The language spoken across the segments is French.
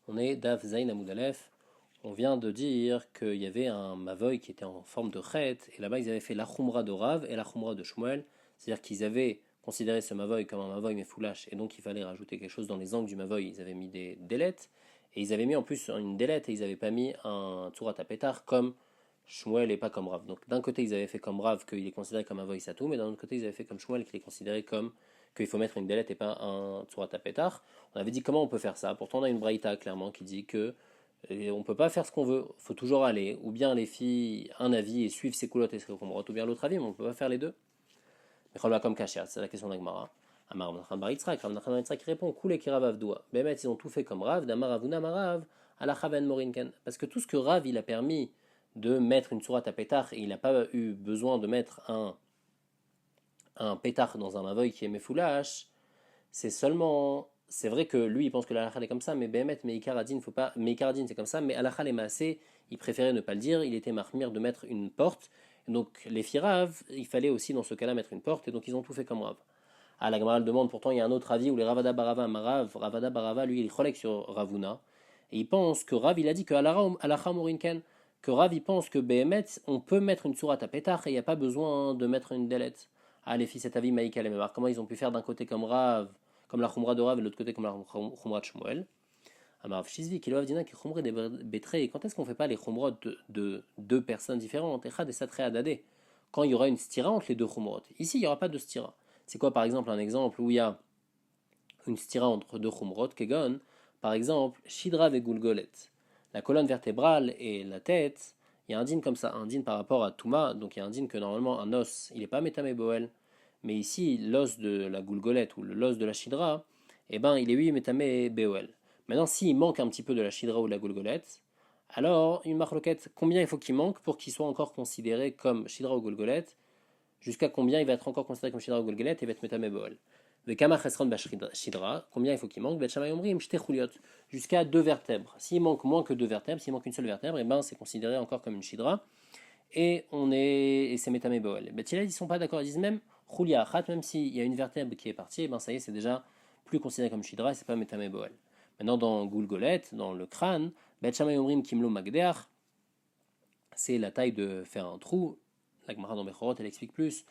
On est Daf Zain Amoud Aleph. On vient de dire qu'il y avait un Mavoy qui était en forme de chet, et là-bas ils avaient fait la Khumra de Rav et la Khumra de Shmuel, c'est-à-dire qu'ils avaient considéré ce Mavoy comme un Mavoy mais foulash, et donc il fallait rajouter quelque chose dans les angles du Mavoy. Ils avaient mis des délettes, et ils avaient mis en plus une délette, et ils n'avaient pas mis un Tzurat Apetar comme Shmuel et pas comme Rav. Donc d'un côté ils avaient fait comme Rav qu'il est considéré comme un Mavoy Satou, mais d'un autre côté ils avaient fait comme Shmuel qu'il est considéré comme qu'il faut mettre une délette et pas un Tzurat Apetar. On avait dit comment on peut faire ça. Pourtant, on a une braïta clairement qui dit que on ne peut pas faire ce qu'on veut. Il faut toujours aller, ou bien les filles, un avis et suivre ses coulottes et ses comrottes, ou bien l'autre avis, mais on ne peut pas faire les deux. Mais comme Kachia, c'est la question d'Agmara. Amar Nachman bar Yitzhak, Rav Nachman bar Yitzhak répond Koulé ki Rav Avdoua. Bémet, ils ont tout fait comme Rav, Damar Avuna Marav, Alachaven Morinken. Parce que tout ce que Rav il a permis de mettre une sourate à pétard, et il n'a pas eu besoin de mettre un pétard dans un mavoy qui est Mefoulash, c'est vrai que lui il pense que l'alakha est comme ça, mais Behemet, Meikaradine, faut pas, Meikaradine c'est comme ça, mais alakha les maasé, il préférait ne pas le dire, il était marmire de mettre une porte, donc les firav, il fallait aussi dans ce cas-là mettre une porte, et donc ils ont tout fait comme Rav. Ah, la Gemara le demande, pourtant il y a un autre avis où les Ravada Barava Marav, Ravada Barava lui il est cholek sur Ravuna, et il pense que Rav il a dit que alakha Morinken, que Rav il pense que Behemet, on peut mettre une sourate à pétard et il n'y a pas besoin de mettre une delette. Ah, les filles, cet avis Maïka les mémoires. Comment ils ont pu faire d'un côté comme Rav, comme la Khumra de Rav, et de l'autre côté comme la Khumra de Shmuel. Amarav Shizvi, qui Dina, qui Khumra des Betré. Quand est-ce qu'on ne fait pas les Khumrot de deux personnes différentes? Echad et Satre Adade. Quand il y aura une stira entre les deux Khumrot. Ici, il n'y aura pas de stira. C'est quoi, par exemple, un exemple où il y a une stira entre deux Khumrot, Kegon, par exemple, Shidra et Gulgolet. La colonne vertébrale et la tête, il y a un din comme ça, un din par rapport à Touma, donc il y a un din que normalement un os, il n'est pas métamé Boel, mais ici, l'os de la goulgolette ou l'os de la chidra, eh ben, il est oui métamé Boel. Maintenant, s'il manque un petit peu de la chidra ou de la goulgolette, alors une marloquette, combien il faut qu'il manque pour qu'il soit encore considéré comme chidra ou goulgolette, jusqu'à combien il va être encore considéré comme chidra ou goulgolette et va être métamé Boel. Vekama chesron bashidra, combien il faut qu'il manque? Bet shamay omrim shte chuliot, jusqu'à deux vertèbres. S'il manque moins que deux vertèbres, s'il manque une seule vertèbre, et ben c'est considéré encore comme une shidra et c'est métamé boel. Bet ils sont pas d'accord, ils disent même chulia achat, même s'il y a une vertèbre qui est partie, et ben ça y est, c'est déjà plus considéré comme shidra et c'est pas métamé boel. Maintenant dans Gulgolet, dans le crâne, Bet shamay omrim kimlo magdeach, c'est la taille de faire un trou. La Gemara dans Bechorot, elle explique plus.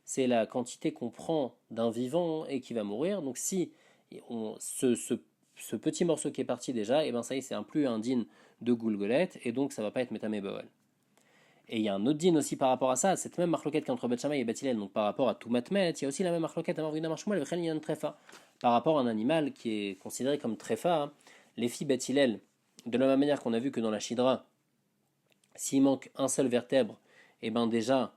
C'est la quantité qu'on prend d'un vivant et qui va mourir. Donc si ce petit morceau qui est parti déjà, et ben ça y est, c'est un plus un din de Gulgolet, et donc ça va pas être Metame Boel. Et il y a un autre din aussi par rapport à ça, cette même marloquette qu'entre Bet Shammai et Bet Hillel, donc par rapport à tout Matmet, il y a aussi la même marloquette à Marvina Marshmuel, Vechel Trefa, par rapport à un animal qui est considéré comme Trefa. Les filles Bet Hillel, de la même manière qu'on a vu que dans la Shidra, s'il manque un seul vertèbre, et ben déjà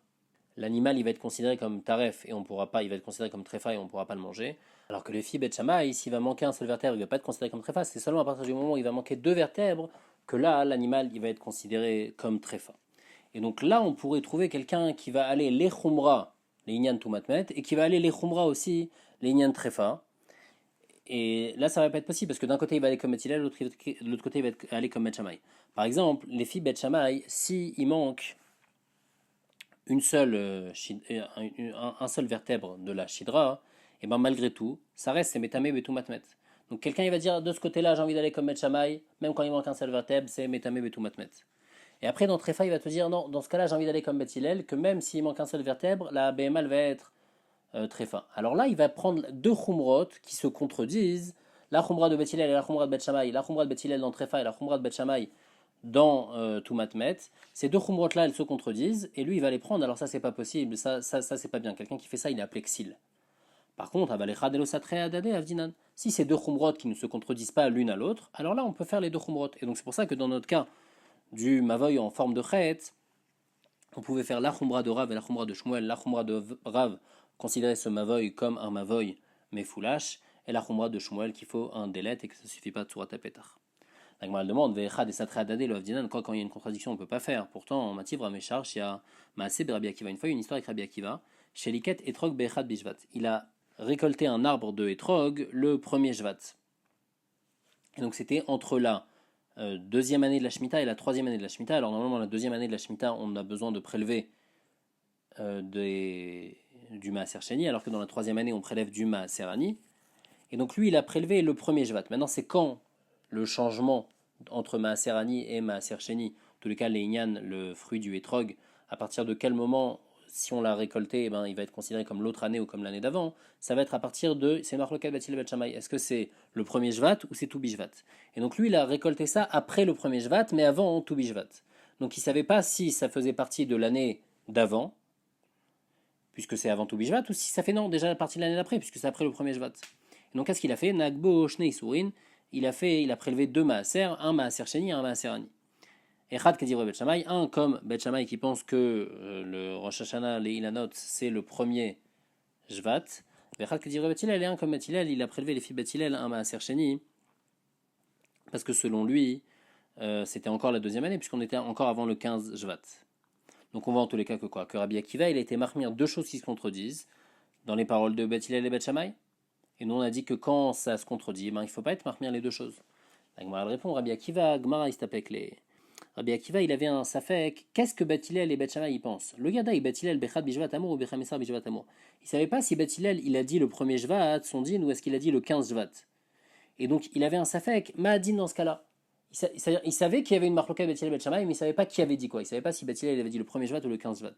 l'animal il va être considéré comme taref et on pourra pas, il va être considéré comme tréfa et on ne pourra pas le manger. Alors que le fi bet shamaï, s'il va manquer un seul vertèbre, il ne va pas être considéré comme tréfa. C'est seulement à partir du moment où il va manquer deux vertèbres que là l'animal il va être considéré comme tréfa. Et donc là on pourrait trouver quelqu'un qui va aller les khumra, les inyan tumatmet, et qui va aller les khumra aussi, les inyan tréfa. Et là, ça va pas être possible parce que d'un côté, il va aller comme Bethilel, de l'autre côté, il va aller comme Bet Par exemple, les filles Bet Shammai, s'il manque une seule, un seul vertèbre de la Shidra, et ben malgré tout, ça reste c'est Metame Betou Matmet. Donc quelqu'un il va dire de ce côté-là, j'ai envie d'aller comme Bet Shammai, même quand il manque un seul vertèbre, c'est Metame Betou Matmet. Et après, dans Tréfa, il va te dire non, dans ce cas-là, j'ai envie d'aller comme Bethilel, que même s'il manque un seul vertèbre, la BML va être très fin. Alors là, il va prendre deux khumrot qui se contredisent, la khumra de Bethilel et la khumra de Bet Shammai, la khumra de Bethilel dans Tréfa et la khumra de Bet Shammai dans Toumatmet. Ces deux khumrot là, elles se contredisent et lui il va les prendre. Alors ça c'est pas possible, ça c'est pas bien. Quelqu'un qui fait ça, il est appelé xil. Par contre, si ces deux khumrot qui ne se contredisent pas l'une à l'autre, alors là on peut faire les deux khumrot. Et donc c'est pour ça que dans notre cas du mavoy en forme de chet, on pouvait faire la khumra de Rav et la khumra de Shmuel. La khumra de Rav considérer ce mavoy comme un mavoy mais foulash, et la khumra de Shmuel qu'il faut un délet et que ça ne suffit pas de surat pétard. La Gemara demande, quand il y a une contradiction, on ne peut pas faire. Pourtant, en Mativ Ramecharch, il y a Maasé Rabbi Akiva. Une fois, une histoire avec Rabbi Akiva. Chez Liket Etrog Bechad Bishvat. Il a récolté un arbre de Etrog le premier Shvat. Et donc, c'était entre la deuxième année de la Shemitah et la troisième année de la Shemitah. Alors, normalement, la deuxième année de la Shemitah, on a besoin de prélever du Maaser Sheni, alors que dans la troisième année, on prélève du Maaser Ani. Et donc lui, il a prélevé le premier Jvat. Maintenant, c'est quand le changement entre Maaser Ani et Maaser Sheni, en tous les cas, les Inyan, le fruit du Etrog, à partir de quel moment, si on l'a récolté, eh ben, il va être considéré comme l'autre année ou comme l'année d'avant, ça va être à partir de, c'est Marlokat Batil Bet Shammai, est-ce que c'est le premier Jvat ou c'est Toubi Jvat? Et donc lui, il a récolté ça après le premier Jvat, mais avant Toubi Jvat. Donc il ne savait pas si ça faisait partie de l'année d'avant, puisque c'est avant Toubi Jvat, ou si ça fait non, déjà la partie de l'année d'après, puisque c'est après le premier Jvat. Et donc qu'est-ce qu'il a fait? Nagbo Shnei Surin, il a prélevé deux maaser, un maaser sheni et un maaser ani. Echad Kedivre Bet Shammai, un comme Bet Shammai qui pense que le Rosh Hashanah, les Ilanot, c'est le premier Jvat. Echad Kedivre Bet Hillel, et un comme Bet Hillel, il a prélevé les filles Bet Hillel, un maaser sheni, parce que selon lui, c'était encore la deuxième année, puisqu'on était encore avant le 15 Jvat. Donc on voit en tous les cas que quoi? Que Rabbi Akiva, il a été marmire deux choses qui se contredisent dans les paroles de Bet Hillel et Bet Shammai. Et nous on a dit que quand ça se contredit, ben, il ne faut pas être marmire les deux choses. La Gemara répond, Rabbi Akiva, Gemara il se tapait avec les... Rabbi Akiva, il avait un safek. Qu'est-ce que Bet Hillel et Bet Shammai y pensent? Le Yada et Bet Hillel, Bechad Bijvat Amour ou Bechamisar Bijvat Amour. Il ne savait pas si Bet Hillel, il a dit le premier Jvat, son din, ou est-ce qu'il a dit le 15 Jvat. Et donc il avait un safek, Ma'adin dans ce cas-là. Il savait qu'il y avait une marloka Bet Hillel et Bet Shammai, mais il ne savait pas qui avait dit quoi. Il ne savait pas si Bet Hillel avait dit le premier Jvat ou le 15 Jvat.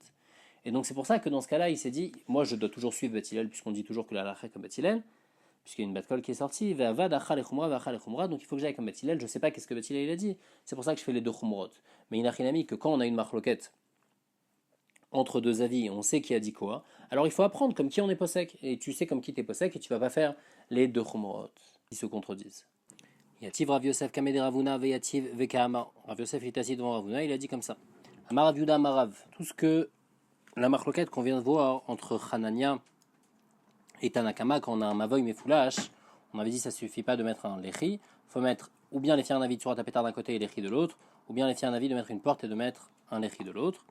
Et donc c'est pour ça que dans ce cas-là, il s'est dit, moi je dois toujours suivre Bet Hillel, puisqu'on dit toujours que la halakha est comme Bet Hillel, puisqu'il y a une batkol qui est sortie, donc il faut que j'aille comme Bet Hillel, je ne sais pas qu'est-ce que Bet Hillel a dit, c'est pour ça que je fais les deux chumrot. Mais il n'a rien mis que quand on a une marloquette entre deux avis, on sait qui a dit quoi, alors il faut apprendre comme qui on est posek, et tu sais comme qui t'es posek, et tu vas pas faire les deux chumrot qui se contredisent. Yativ Rav Yosef Kamede Ravuna Veyativ Vekahama. Rav Yosef est assis devant Ravuna, il a dit comme ça. Amar Rav Yuda Amarav, tout ce que la marloquette qu'on vient de voir entre Hanania et Tanakama, quand on a un mavoy mefoulash, on avait dit ça suffit pas de mettre un lechi, il faut mettre ou bien les fiers un avis de surat à pétard d'un côté et lechi de l'autre, ou bien les fiers un avis de mettre une porte et de mettre un lechi de l'autre.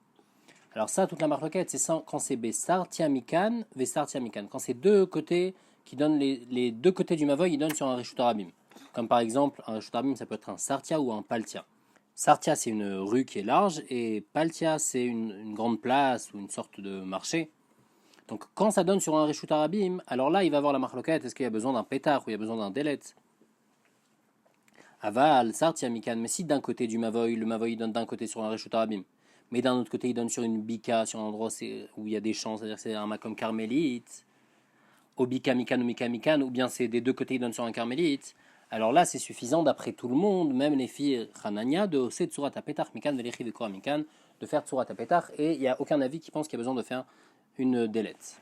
Alors ça, toute la marloquette, c'est ça, quand c'est Bessar Tiamikan, Vessar Tiamikan, quand c'est deux côtés qui donnent les deux côtés du mavoy, ils donnent sur un Reshut Arabim. Comme par exemple, un Reshut Arabim, ça peut être un Sartia ou un Paltia. Sartia, c'est une rue qui est large, et Paltia, c'est une grande place ou une sorte de marché. Donc quand ça donne sur un Reshut Arabim, alors là, il va avoir la marloquette, est-ce qu'il y a besoin d'un pétard ou il y a besoin d'un délet? Aval, Sartia, Mikan, mais si d'un côté du Mavoy, le Mavoy donne d'un côté sur un Reshut Arabim, mais d'un autre côté, il donne sur une Bika, sur un endroit où il y a des champs, c'est-à-dire c'est un makom carmélite, au Bika Mikan ou Mika Mikan, ou bien c'est des deux côtés, il donne sur un carmélite, alors là, c'est suffisant d'après tout le monde, même les filles Hanania, de hausser Tsurat Apetach Mikan, Velechi Vekora Mikan, de faire Tsurat Apetach, et il n'y a aucun avis qui pense qu'il y a besoin de faire une délette.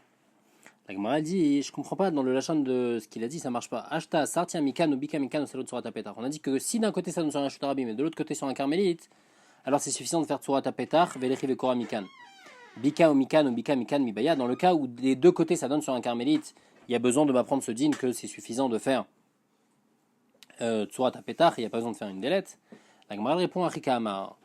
La Gemara dit, je comprends pas dans le lachon de ce qu'il a dit, ça marche pas. Ashta, sartia, mikan ou bika mikan ou salot surat apetar. On a dit que si d'un côté ça donne sur un chutarabim et de l'autre côté sur un carmélite, alors c'est suffisant de faire surat apetar, velechi vekora mikan. Bika ou bika mikan mibaya. Dans le cas où les deux côtés ça donne sur un carmélite, il y a besoin de m'apprendre ce din que c'est suffisant de faire surat apetar, il n'y a pas besoin de faire une délette. La Gemara répond à Rikama.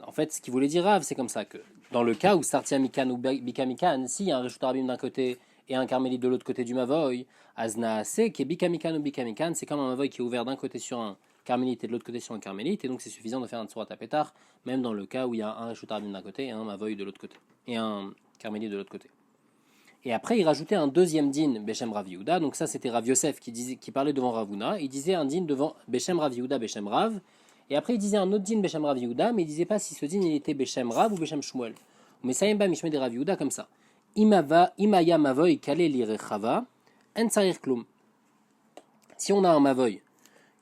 En fait, ce qu'il voulait dire Rav, c'est comme ça que dans le cas où sartia mikan ou bika mikan, s'il y a un chutarabim d'un côté et un carmélite de l'autre côté du Mavoy, Azna c'est qui est Bikamikan ou Bikamikan, c'est comme un Mavoy qui est ouvert d'un côté sur un carmélite et de l'autre côté sur un carmélite, et donc c'est suffisant de faire un Tsurat Apetar, même dans le cas où il y a un Reshut Arabim d'un côté et un Mavoy de l'autre côté, et un carmélite de l'autre côté. Et après, il rajoutait un deuxième din, Beshem Rav Yehuda, donc ça c'était Rav Yosef qui parlait devant Ravuna, il disait un din devant Beshem Rav Yehuda, Beshem Rav, et après il disait un autre din Beshem Rav Yehuda, mais il disait pas si ce din il était Beshem Rav ou Beshem Shmuel. Mais ça Mishme de Rav Yehuda comme ça. Imaya mavoy kale lirechava, en tsarir klum. Si on a un mavoy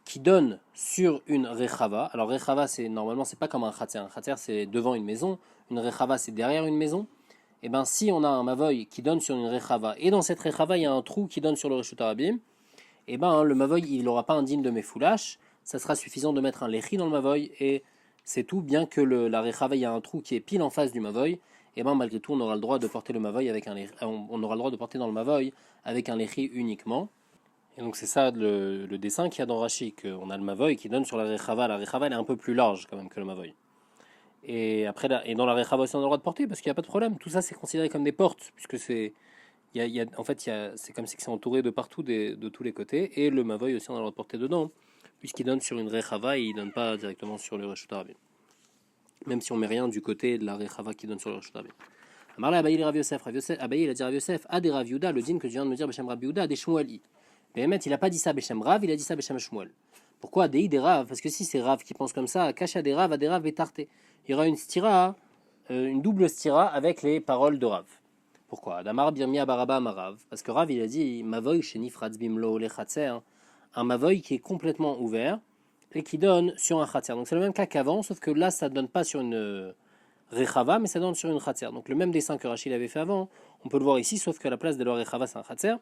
qui donne sur une rechava, alors rechava c'est normalement c'est pas comme un khatser c'est devant une maison, une rechava c'est derrière une maison. Et ben si on a un mavoy qui donne sur une rechava et dans cette rechava il y a un trou qui donne sur le reshut arabim, et ben le mavoy il n'aura pas un din de mefoulash, ça sera suffisant de mettre un lechi dans le mavoy et c'est tout, bien que la rechava il y a un trou qui est pile en face du mavoy. Et bien malgré tout on aura le droit de porter le mavoy avec on aura le droit de porter dans le mavoy avec un lechi uniquement. Et donc c'est ça le dessin qu'il y a dans Rashi, qu'on a le mavoy qui donne sur la rechava elle est un peu plus large quand même que le mavoy. Et après et dans la rechava aussi on a le droit de porter parce qu'il n'y a pas de problème, tout ça c'est considéré comme des portes puisque c'est c'est comme si c'est entouré de partout de tous les côtés, et le mavoy aussi on a le droit de porter dedans puisqu'il donne sur une rechava et il donne pas directement sur le reshut arabim. Même si on met rien du côté de la rechava qui donne sur le reshut arabim. Amarla Abaye Rav Yosef, Abaye il a dit Rav Yosef, a des Rav Yehuda, le din que je viens de me dire Beshem Rav Yehuda, des Shmueli. Béhémet, il n'a pas dit ça Beshem Rav, il a dit ça Beshem Shmuel. Pourquoi Dei des Rav? Parce que si c'est Rav qui pense comme ça, Kasha des Rav, Aderav Betarté. Il y aura une stira, une double stira avec les paroles de Rav. Pourquoi Damar Birmia Baraba Marav. Parce que Rav, il a dit Mavoy Shenif Ratzbimlo le Chatser, un Mavoy qui est complètement ouvert et qui donne sur un Chatser. Donc c'est le même cas qu'avant, sauf que là, ça ne donne pas sur une Rechava, mais ça donne sur une Chatser. Donc le même dessin que Rachid avait fait avant, on peut le voir ici, sauf qu'à la place de la Rechava, c'est un Chatser.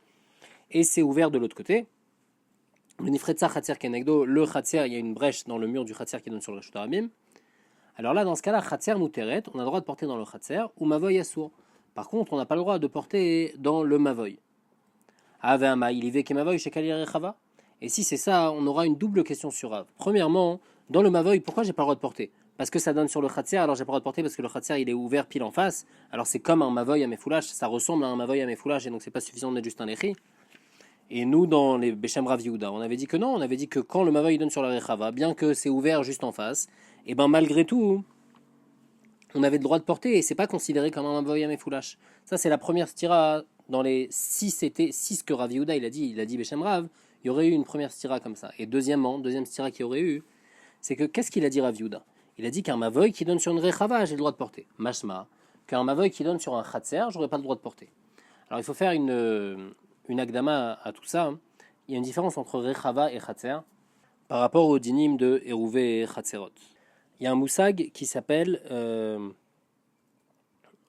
Et c'est ouvert de l'autre côté. Le Nifretza Khatser Kenegdo, le Khatser, il y a une brèche dans le mur du Khatser qui donne sur le Reshut Arabim. Alors là, dans ce cas-là, Khatser Mouteret, on a le droit de porter dans le Khatser, ou Mavoy Assour. Par contre, on n'a pas le droit de porter dans le Mavoy. Ave Ama, il y ve Mavoy chez Kali Rechava. Et si c'est ça, on aura une double question sur Rav. Premièrement, dans le Mavoy, pourquoi j'ai pas le droit de porter? Parce que ça donne sur le Khatser, alors j'ai pas le droit de porter parce que le Khatser il est ouvert pile en face. Alors c'est comme un Mavoy à Mefoulash, ça ressemble à un Mavoy à Mefoulash, et donc c'est pas suffisant de mettre juste un Lechi. Et nous, dans les Beshem Rav Yehuda, on avait dit que non, on avait dit que quand le Mavoy donne sur la Rechava, bien que c'est ouvert juste en face, et ben malgré tout, on avait le droit de porter, et c'est pas considéré comme un Mavoy à Mefoulash. Ça, c'est la première stira dans les 6 que Rav Yehuda il a dit Beshem Rav, il y aurait eu une première stira comme ça. Et deuxième stira qu'il y aurait eu, c'est que qu'est-ce qu'il a dit Rav Yehuda? Il a dit qu'un Mavoy qui donne sur une Rechava, j'ai le droit de porter. Mashma, qu'un Mavoy qui donne sur un Khatser, j'aurais pas le droit de porter. Alors il faut faire une akdama à tout ça. Il y a une différence entre Rechava et Khatser par rapport au dinim de Eruvé et Khatserot. Il y a un moussag qui s'appelle...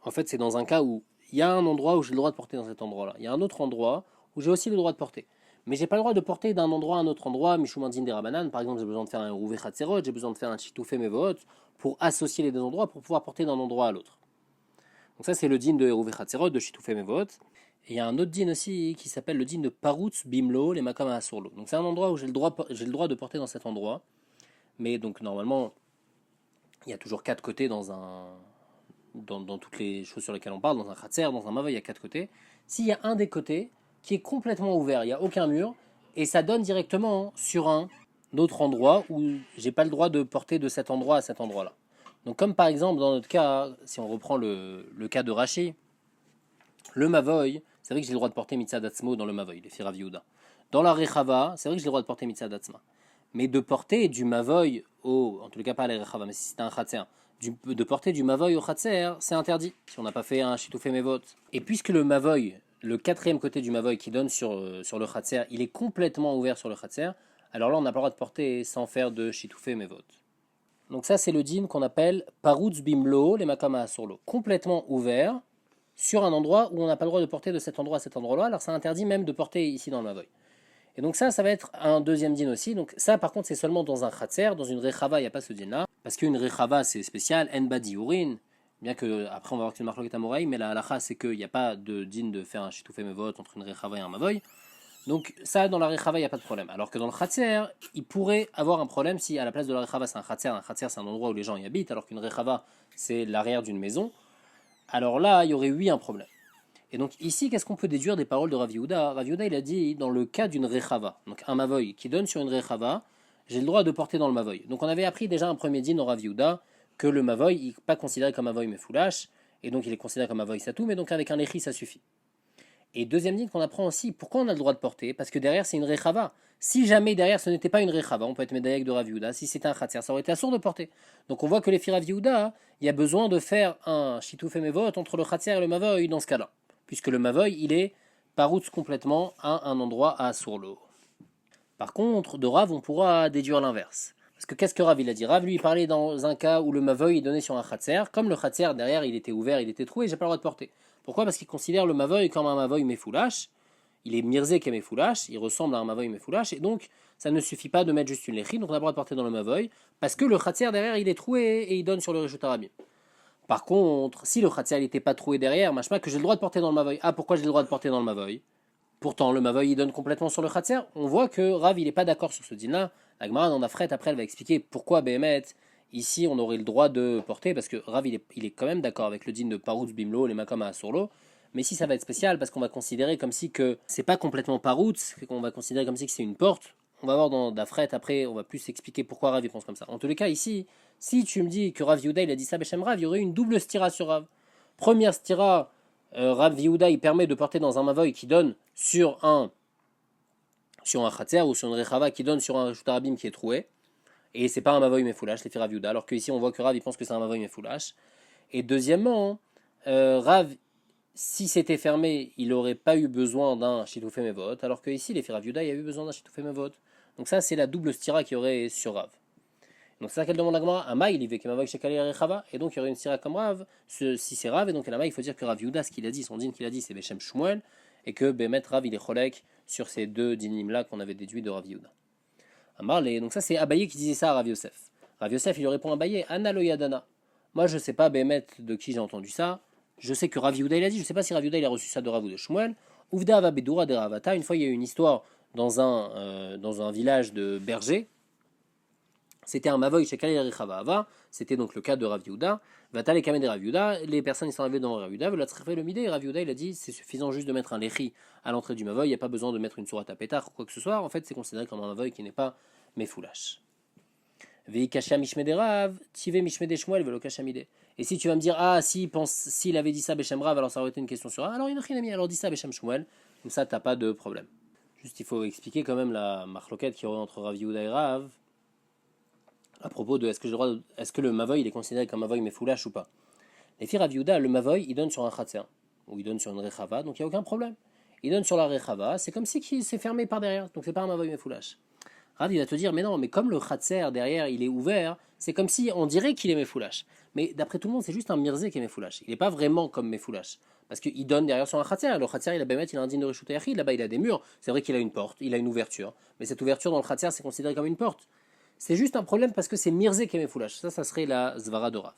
en fait, c'est dans un cas où il y a un endroit où j'ai le droit de porter dans cet endroit-là. Il y a un autre endroit où j'ai aussi le droit de porter. Mais j'ai pas le droit de porter d'un endroit à un autre endroit, Mishumandin des Rabanan. Par exemple, j'ai besoin de faire un Eruvé Khatserot, j'ai besoin de faire un Chitoufé Mevot pour associer les deux endroits pour pouvoir porter d'un endroit à l'autre. Donc ça, c'est le din de Eruvé Khatserot, de Chitoufé Mevot. Et il y a un autre din aussi qui s'appelle le din de Parutz Bimlo, les Makam Asurlo. Donc c'est un endroit où j'ai le droit de porter dans cet endroit. Mais donc normalement, il y a toujours 4 côtés dans toutes les choses sur lesquelles on parle, dans un Khatser, dans un Mava, il y a 4 côtés. S'il y a un des côtés qui est complètement ouvert, il n'y a aucun mur, et ça donne directement sur un autre endroit où j'ai pas le droit de porter de cet endroit à cet endroit-là. Donc comme par exemple dans notre cas, si on reprend le cas de Rashi, le Mavoy, c'est vrai que j'ai le droit de porter Mitzad Atzmo dans le Mavoy, les Firav Yehuda. Dans la Rechava, c'est vrai que j'ai le droit de porter Mitzad Atzma. Mais de porter du Mavoy en tout cas pas à la Rechava, mais si c'était un Khatser, de porter du Mavoy au Khatser, c'est interdit, si on n'a pas fait un Chitoufé Mevot. Et puisque le Mavoy, le quatrième côté du Mavoy qui donne sur le Khatser, il est complètement ouvert sur le Khatser, alors là on n'a pas le droit de porter sans faire de Chitoufé Mevot. Donc ça c'est le din qu'on appelle Parutz Bimlo, les Makama Asurlo, complètement ouvert, sur un endroit où on n'a pas le droit de porter de cet endroit à cet endroit-là, alors ça interdit même de porter ici dans le Mavoy. Et donc ça va être un deuxième din aussi. Donc ça, par contre, c'est seulement dans un Khatser, dans une Rechava, il n'y a pas ce din-là, parce qu'une Rechava, c'est spécial, En Badi Urin, bien que, après on va voir que c'est une marque Amoraï, mais la halacha, c'est qu'il n'y a pas de din de faire un Chitoufé Mevot entre une Rechava et un Mavoy. Donc ça, dans la Rechava, il n'y a pas de problème. Alors que dans le Khatser, il pourrait avoir un problème si à la place de la Rechava, c'est un Khatser, c'est un endroit où les gens y habitent, alors qu'une Rechava, c'est l'arrière d'une maison. Alors là, il y aurait un problème. Et donc ici, qu'est-ce qu'on peut déduire des paroles de Rav Yehuda? Rav Yehuda, il a dit, dans le cas d'une Rechava, donc un Mavoy qui donne sur une Rechava, j'ai le droit de porter dans le Mavoy. Donc on avait appris déjà un premier din dans Rav Yehuda, que le Mavoy, il n'est pas considéré comme un Mavoy Mefoulash, et donc il est considéré comme un Mavoy Satou, mais donc avec un Lechi, ça suffit. Et deuxième din qu'on apprend aussi, pourquoi on a le droit de porter? Parce que derrière, c'est une Rechava. Si jamais derrière, ce n'était pas une Rechava, on peut être médaillé de Rav Yehuda, si c'était un Khatser, ça aurait été assourd de porter. Donc on voit que les filles Rav Yehuda, il y a besoin de faire un Chitouf et Mevot entre le Khatser et le Mavoy dans ce cas-là. Puisque le Mavoy, il est paroutz complètement à un endroit à Assourlo. Par contre, de Rav, on pourra déduire l'inverse. Parce que qu'est-ce que Rav il a dit? Rav lui parlait dans un cas où le Mavoy est donné sur un Khatser, comme le Khatser derrière il était ouvert, il était troué, j'ai pas le droit de porter. Pourquoi? Parce qu'il considère le Mavoy comme un Mavoy Mefoulash, il est Mirzé qui est Mefoulash, il ressemble à un Mavoy Mefoulash, et donc ça ne suffit pas de mettre juste une Lechi, donc on a le droit de porter dans le Mavoy, parce que le Khatser derrière il est troué et il donne sur le Reshut Arabim. Par contre, si le Khatser n'était pas troué derrière, machma que j'ai le droit de porter dans le Mavoy. Ah, pourquoi j'ai le droit de porter dans le Mavoy? Pourtant, le Mavoy il donne complètement sur le Khatser. On voit que Rav il n'est pas d'accord sur ce din-là. La Gemara dans Afret, après elle va expliquer pourquoi Béhémet, ici on aurait le droit de porter, parce que Rav il est quand même d'accord avec le din de Parutz Bimlo, les Makam Asurlo. Mais ici ça va être spécial parce qu'on va considérer comme si que c'est pas complètement Parutz, qu'on va considérer comme si que c'est une porte. On va voir dans Dafret, après on va plus expliquer pourquoi Rav il pense comme ça. En tous les cas, ici, si tu me dis que Rav Yehuda il a dit ça Beshem Rav, il y aurait une double stira sur Rav. Première stira, Rav Yehuda il permet de porter dans un Mavoy qui donne sur un sur un khatser ou sur une rechava qui donne sur un reshut harabim qui est troué, et c'est pas un mavoy mefoulash, les Rav Yehuda, alors qu'ici on voit que Rav il pense que c'est un mavoy mefoulash. Et deuxièmement, Rav, si c'était fermé, il n'aurait pas eu besoin d'un shitoufé mevot, alors que ici les Rav Yehuda, il y a eu besoin d'un shitoufé mevot. Donc ça, c'est la double stira qu'il y aurait sur Rav. Donc c'est ça qu'elle demande à Gemara. Ama il y avait mavoy shekali rechava, et donc il y aurait une stira comme Rav, si c'est Rav, et donc Ama il faut dire que Rav Yehuda, ce qu'il a dit, son din qu'il a dit, c'est Beshem Shmuel, et que Bemet Rav il est cholek sur ces deux dinim là qu'on avait déduit de Rav Yehuda. Donc ça c'est Abaye qui disait ça à Rav Yosef. Rav Yosef il lui répond à Abaye, Anna lo yadana. Moi je sais pas Bémet de qui j'ai entendu ça. Je sais que Rav Yehuda il a dit, je sais pas si Rav Yehuda il a reçu ça de Rav ou de Shmuel. Uvda ava bedura de Ravata. Une fois il y a eu une histoire dans un village de bergers. C'était un mavoy chez Kalei Rechavava. C'était donc le cas de Rav Yehuda. Vata les kamed de Rav Yehuda. Les personnes ils sont arrivées devant Rav Yehuda. Veulent attraper le midé. Rav Yehuda il a dit c'est suffisant juste de mettre un lechi à l'entrée du mavoy. Il n'y a pas besoin de mettre une sourate à pétard ou quoi que ce soit. En fait c'est considéré comme un mavoy qui n'est pas mefoulash. Et si tu vas me dire, ah, s'il avait dit ça Beshem Rav, alors ça aurait été une question sur Rav, alors alors dis ça Beshem Shmuel, comme ça t'as pas de problème. Juste il faut expliquer quand même la marloquette qu'il y aurait entre Rav Yehuda et Rav, à propos de est-ce que le Mavoy il est considéré comme un Mavoy mais foulash ou pas. Les filles Rav Yehuda, le Mavoy il donne sur un Khatser, ou il donne sur une Rechava, donc il n'y a aucun problème. Il donne sur la Rechava, c'est comme si il s'est fermé par derrière, donc c'est pas un Mavoy mais foulash. Rav, il va te dire, mais non, mais comme le khatser derrière, il est ouvert, c'est comme si on dirait qu'il est Mefoulash. Mais d'après tout le monde, c'est juste un Mirzé qui est Mefoulash. Il n'est pas vraiment comme Mefoulash. Parce qu'il donne derrière sur un khatser. Le khatser, il a un digne de Reshut Yachid. Là-bas, il a des murs. C'est vrai qu'il a une porte, il a une ouverture. Mais cette ouverture dans le khatser, c'est considéré comme une porte. C'est juste un problème parce que c'est Mirzé qui est Mefoulash. Ça serait la Zvara de Rav.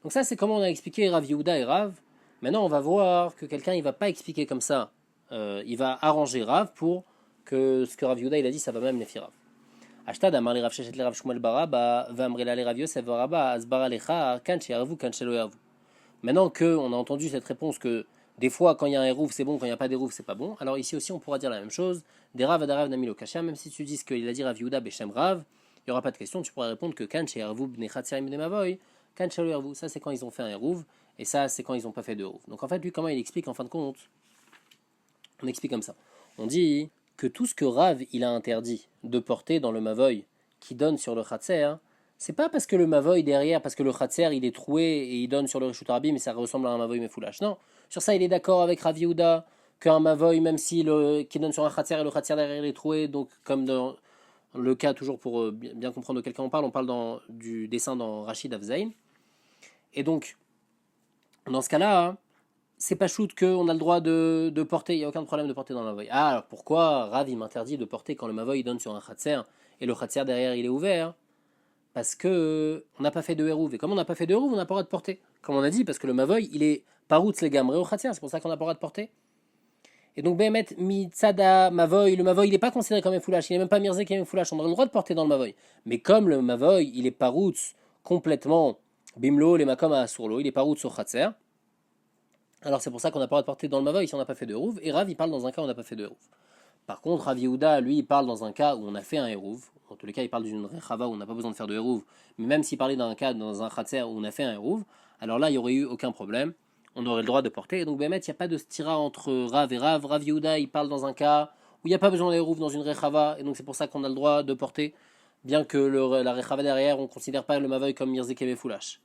Donc ça, c'est comment on a expliqué Rav Yehuda et Rav. Maintenant, on va voir que quelqu'un, il va pas expliquer comme ça. Il va arranger Rav pour que ce que Rav Yehuda, il a dit, ça va même les faire Rav. Ashtad amar le Rav Sheshet le Rav Shmuel Baraba, v'amrela le Rav Yosef Baraba, asbara lecha, kan she'arvu, kan she'lo yarvu. Maintenant qu'on a entendu cette réponse que des fois quand il y a un eruv c'est bon, quand il n'y a pas d'eruv c'est pas bon, alors ici aussi on pourra dire la même chose. Des Rav adarav namilo kasha, même si tu dis qu'il a dit Rav Yehuda Beshem Rav, il n'y aura pas de question, tu pourras répondre que kan she'arvu bnei chatzirim bnei mavoy, kan she'lo yarvu, ça c'est quand ils ont fait un eruv, et ça c'est quand ils n'ont pas fait de eruv. Donc en fait lui comment il explique en fin de compte? On explique comme ça. On dit que tout ce que Rav il a interdit de porter dans le Mavoy qui donne sur le Khatser, c'est pas parce que le Mavoy derrière, parce que le Khatser il est troué et il donne sur le Reshut Harabim mais ça ressemble à un Mavoy Mefoulash. Non, sur ça il est d'accord avec Rav Yehuda qu'un Mavoy, même si qui donne sur un Khatser et le Khatser derrière il est troué, donc comme dans le cas, toujours pour bien comprendre de quel cas on parle du dessin dans Rachid Afzaïn. Et donc, dans ce cas-là, c'est pas shoot qu'on a le droit de porter, il n'y a aucun problème de porter dans le mavoy. Ah, alors pourquoi Rav il m'interdit de porter quand le mavoy donne sur un khatser et le khatser derrière il est ouvert? Parce que on n'a pas fait de hérouv. Et comme on n'a pas fait de hérouv, on n'a pas le droit de porter. Comme on a dit, parce que le mavoy il est paroutz les gamré au khatser, c'est pour ça qu'on n'a pas le droit de porter. Et donc, Behemet, Mitzada, Mavoy, le Mavoy, il n'est pas considéré comme un foulash, il n'est même pas Mirzé qui est un foulash, on a le droit de porter dans le Mavoy. Mais comme le Mavoy, il est paroutz complètement, Bimlo, les Makom à Sourlo, il est paroutz au Khatser, alors c'est pour ça qu'on n'a pas le droit de porter dans le Mavoy si on n'a pas fait de Hérouv, et Rav, il parle dans un cas où on n'a pas fait de Hérouv. Par contre, Rav Yehuda, lui, il parle dans un cas où on a fait un Hérouv. En tous les cas, il parle d'une Rechava où on n'a pas besoin de faire de Hérouv. Mais même s'il parlait d'un cas, dans un Khatser où on a fait un Hérouv, alors là, il n'y aurait eu aucun problème. On aurait le droit de porter. Et donc, Bémet, il n'y a pas de stira entre Rav et Rav. Rav Yehuda, il parle dans un cas où il n'y a pas besoin de Hérouv dans une Rechava. Et donc, c'est pour ça qu'on a le droit de porter. Bien que la Rechava derrière, on ne considère pas le Mavoy comme Mirzé Kebe Foulash.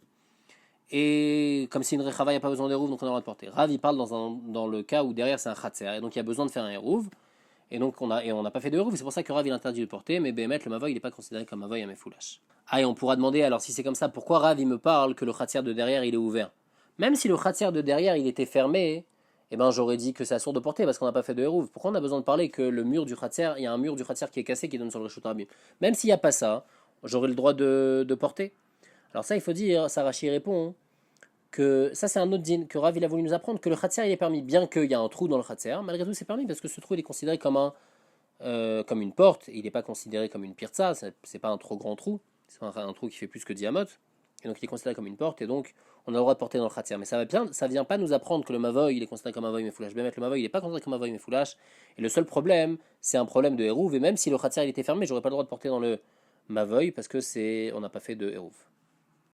Et comme c'est une Rechava, il n'y a pas besoin d'Hérouv, donc on a le droit de porter. Rav, il parle dans le cas où derrière, c'est un Khatser. Et donc, il y a besoin de faire un Hérouv. Et donc on n'a pas fait de hérouv, c'est pour ça que Rav il interdit de porter, mais Bémet, le Mavoy, il n'est pas considéré comme Mavoy à Mefoulash. Ah, et on pourra demander, alors si c'est comme ça, pourquoi Rav il me parle que le khatser de derrière il est ouvert? Même si le khatser de derrière il était fermé, eh ben j'aurais dit que c'est assourd de porter parce qu'on n'a pas fait de hérouv. Pourquoi on a besoin de parler que le mur du khatser, il y a un mur du khatser qui est cassé qui donne sur le Reshut Harabim? Même s'il n'y a pas ça, j'aurais le droit de porter. Alors ça, il faut dire, Sarachi répond que ça c'est un autre din, que Rav il a voulu nous apprendre que le khatser il est permis, bien qu'il y a un trou dans le khatser, malgré tout c'est permis parce que ce trou il est considéré comme une porte, il n'est pas considéré comme une pirza, c'est pas un trop grand trou, c'est un trou qui fait plus que diamote, et donc il est considéré comme une porte, et donc on a le droit de porter dans le khatser. Mais ça vient pas nous apprendre que le mavoy il est considéré comme un mavoy mefoulash. Le mavoy il n'est pas considéré comme un mavoy mefoulash, et le seul problème c'est un problème de hérouv, et même si le khatser il était fermé, j'aurais pas le droit de porter dans le mavoy parce que on n'a pas fait de hérouv.